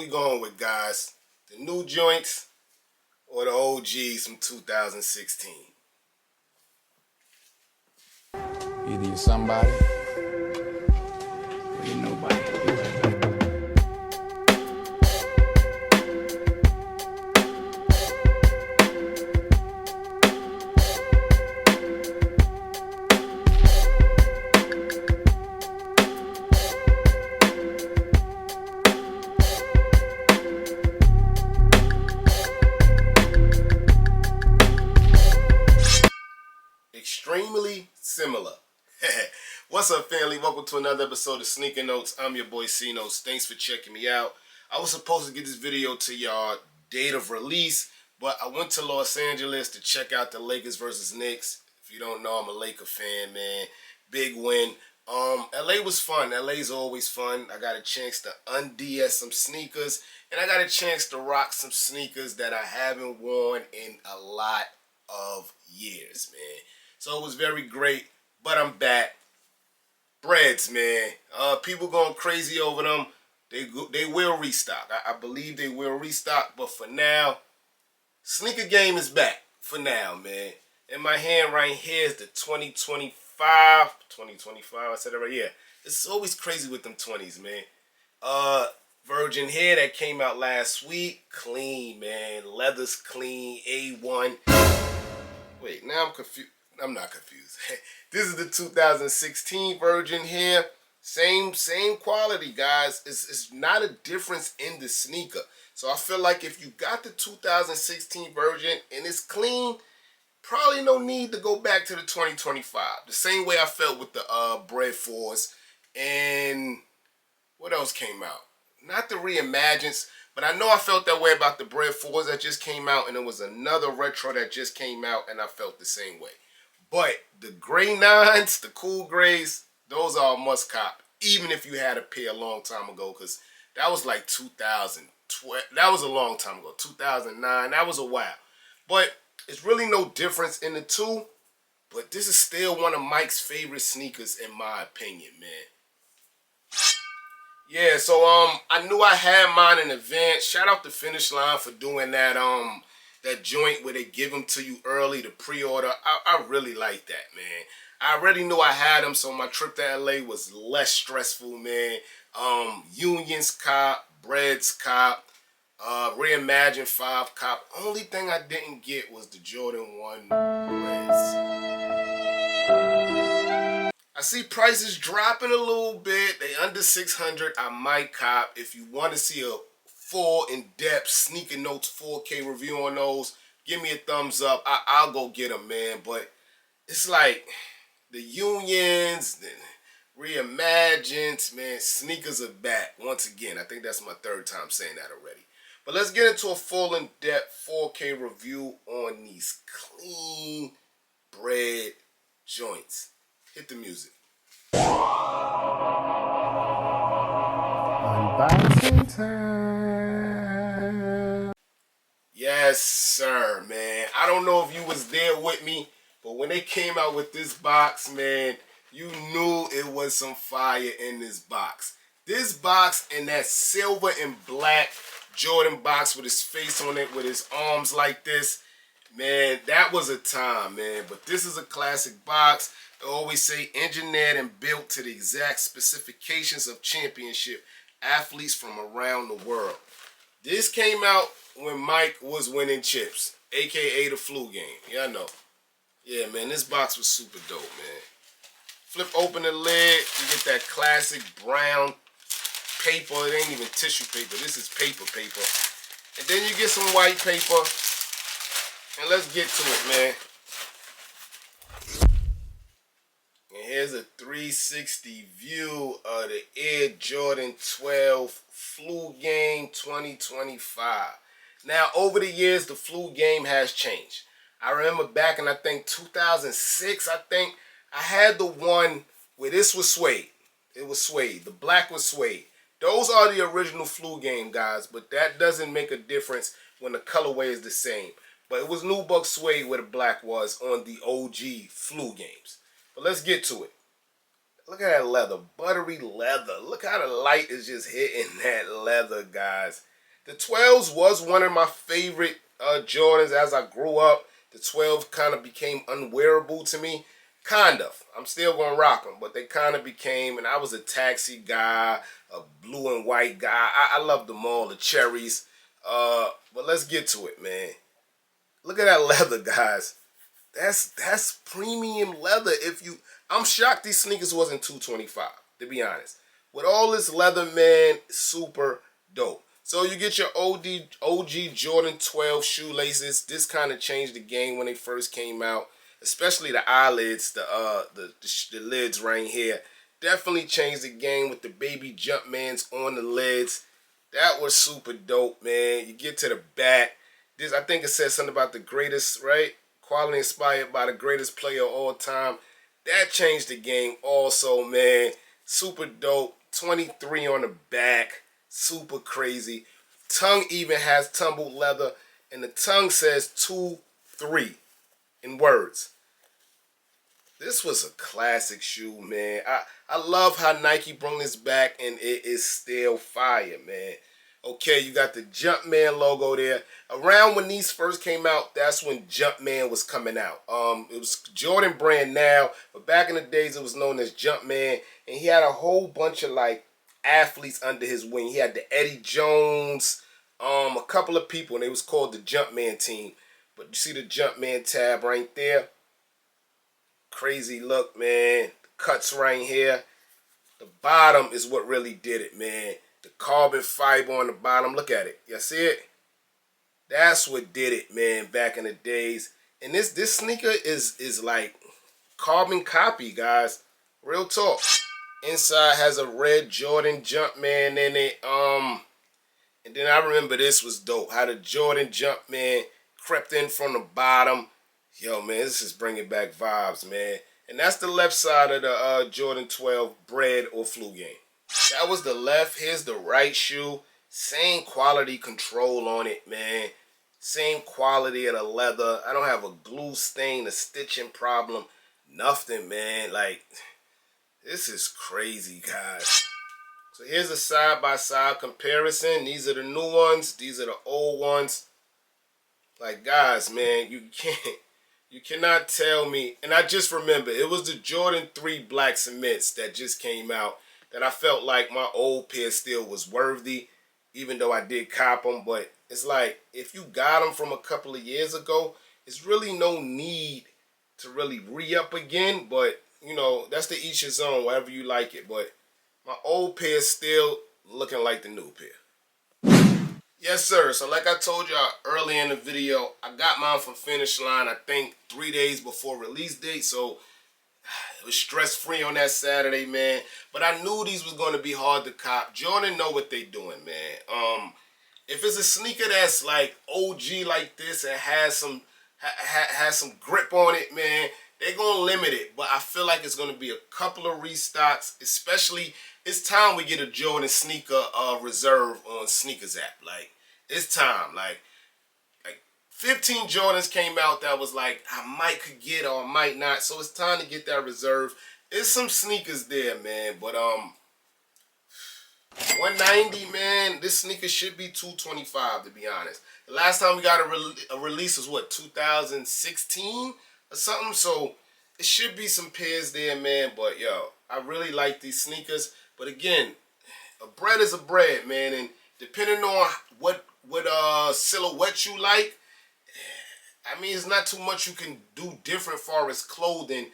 we going with, guys? The new joints or the OGs from 2016? Either you're somebody or you're nobody. Extremely similar. What's up, family? Welcome to another episode of Sneaker Notes. I'm your boy C Notes. Thanks for checking me out. I was supposed to get this video to y'all date of release, but I went to Los Angeles to check out the Lakers versus Knicks. If you don't know, I'm a Laker fan, man. Big win. LA was fun. LA's always fun. I got a chance to un-DS some sneakers, and I got a chance to rock some sneakers that I haven't worn in a lot of years, man. So it was very great, but I'm back. Breads, man. People going crazy over them. They will restock. I believe they will restock, but for now, sneaker game is back. For now, man. In my hand right here is the 2025. I said it right here. It's always crazy with them 20s, man. Virgin here that came out last week. Clean, man. Leather's clean. A1. Wait, now I'm confused. I'm not confused. This is the 2016 version here. Same quality, guys. It's not a difference in the sneaker. So I feel like if you got the 2016 version and it's clean, probably no need to go back to the 2025. The same way I felt with the Bread 4s. And what else came out? Not the Reimagines, but I know I felt that way about the Bread 4s that just came out, and there was another retro that just came out, and I felt the same way. But the gray 9s, the cool grays, those are a must cop, even if you had a pair a long time ago, because that was like 2012. That was a long time ago. 2009, that was a while. But it's really no difference in the two, but this is still one of Mike's favorite sneakers in my opinion, man. Yeah, so I knew I had mine in advance. Shout out to Finish Line for doing that that joint where they give them to you early to pre-order. I really like that, man. I already knew I had them, so my trip to LA was less stressful, man. Unions cop, Breads cop, Reimagine 5 cop. Only thing I didn't get was the Jordan 1 Breads. I see prices dropping a little bit. They under 600. I might cop. If you want to see a full in-depth Sneaker Notes 4K review on those, give me a thumbs up. I'll go get them, man. But it's like the Unions, the Reimagines, man, sneakers are back once again. I think that's my third time saying that already. But let's get into a full in-depth 4K review on these clean bread joints. Hit the music. Unboxing time. Yes, sir, man. I don't know if you was there with me, but when they came out with this box, man, you knew it was some fire in this box. This box and that silver and black Jordan box with his face on it, with his arms like this, man, that was a time, man. But this is a classic box. I always say engineered and built to the exact specifications of championship athletes from around the world. This came out when Mike was winning chips, aka the flu game. Y'all know. Yeah, man, this box was super dope, man. Flip open the lid, you get that classic brown paper. It ain't even tissue paper. This is paper. And then you get some white paper. And let's get to it, man. And here's a 360 view of the Air Jordan 12 Flu Game 2025. Now, over the years, the Flu Game has changed. I remember back in, I think, 2006, I had the one where this was suede. It was suede. The black was suede. Those are the original Flu Game, guys, but that doesn't make a difference when the colorway is the same. But it was NUBUCK suede where the black was on the OG Flu Games. But let's get to it. Look at that leather, buttery leather. Look how the light is just hitting that leather, guys. The 12s was one of my favorite Jordans as I grew up. The 12 kind of became unwearable to me. Kind of. I'm still going to rock them, but they kind of became, and I was a taxi guy, a blue and white guy. I loved them all, the cherries. But let's get to it, man. Look at that leather, guys. That's premium leather. I'm shocked these sneakers wasn't $225, to be honest. With all this leather, man, super dope. So you get your OG Jordan 12 shoelaces. This kind of changed the game when they first came out, especially the eyelids, the lids right here. Definitely changed the game with the baby Jumpmans on the lids. That was super dope, man. You get to the back. This, I think it says something about the greatest, right? Quality inspired by the greatest player of all time. That changed the game also, man. Super dope. 23 on the back. Super crazy. Tongue even has tumbled leather. And the tongue says 2-3 in words. This was a classic shoe, man. I love how Nike brought this back, and it is still fire, man. Okay, you got the Jumpman logo there. Around when these first came out, that's when Jumpman was coming out. It was Jordan brand now, but back in the days, it was known as Jumpman. And he had a whole bunch of, like, athletes under his wing. He had the Eddie Jones, a couple of people, and it was called the Jumpman team. But you see the Jumpman tab right there? Crazy look, man. The cuts right here. The bottom is what really did it, man. The carbon fiber on the bottom. Look at it. You see it? That's what did it, man, back in the days. And this sneaker is like carbon copy, guys. Real talk. Inside has a red Jordan Jumpman in it. And then I remember this was dope. How the Jordan Jumpman crept in from the bottom. Yo, man, this is bringing back vibes, man. And that's the left side of the Jordan 12 bread or flu game. That was the left. Here's the right shoe. Same quality control on it, man. Same quality of the leather. I don't have a glue stain, a stitching problem. Nothing, man. Like, this is crazy, guys. So here's a side-by-side comparison. These are the new ones. These are the old ones. Like, guys, man, you cannot tell me. And I just remember, it was the Jordan 3 Black Cements that just came out that I felt like my old pair still was worthy, even though I did cop them. But it's like, if you got them from a couple of years ago, it's really no need to really re-up again. But, you know, that's to each his own, whatever you like it. But my old pair is still looking like the new pair. Yes, sir. So like I told y'all earlier in the video, I got mine from Finish Line, I think 3 days before release date. So it was stress-free on that Saturday, man. But I knew these was going to be hard to cop. Jordan know what they doing, man. If it's a sneaker that's like OG like this and has some grip on it, man, they're going to limit it. But I feel like it's going to be a couple of restocks, especially it's time we get a Jordan sneaker reserve on Sneakers app. Like, it's time. Like 15 Jordans came out that was like, I might could get or I might not. So it's time to get that reserve. There's some sneakers there, man. But 190, man, this sneaker should be 225, to be honest. The last time we got a release was what, 2016 or something? So it should be some pairs there, man. But yo, I really like these sneakers. But again, a bread is a bread, man. And depending on what silhouette you like, I mean, it's not too much you can do different far as clothing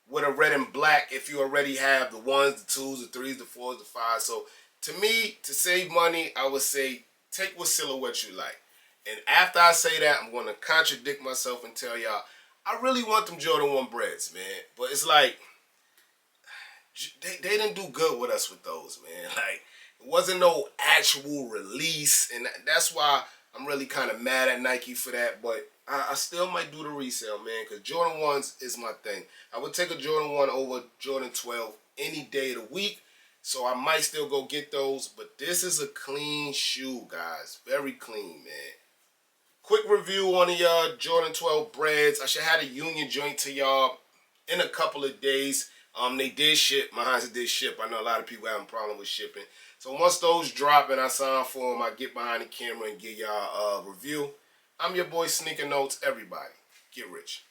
with a red and black if you already have the 1s, the 2s, the 3s, the 4s, the 5s. So to me, to save money, I would say take what silhouette you like. And after I say that, I'm going to contradict myself and tell y'all, I really want them Jordan 1 breads, man. But it's like, they didn't do good with us with those, man. Like, it wasn't no actual release. And that's why I'm really kind of mad at Nike for that. But I still might do the resale, man, because Jordan 1s is my thing. I would take a Jordan 1 over Jordan 12 any day of the week, so I might still go get those. But this is a clean shoe, guys. Very clean, man. Quick review on the Jordan 12 breads. I should have a Union joint to y'all in a couple of days. They did ship. My hands did ship. I know a lot of people have a problem with shipping. So once those drop and I sign for them, I get behind the camera and give y'all a review. I'm your boy Sneaker Notes. Everybody, get rich.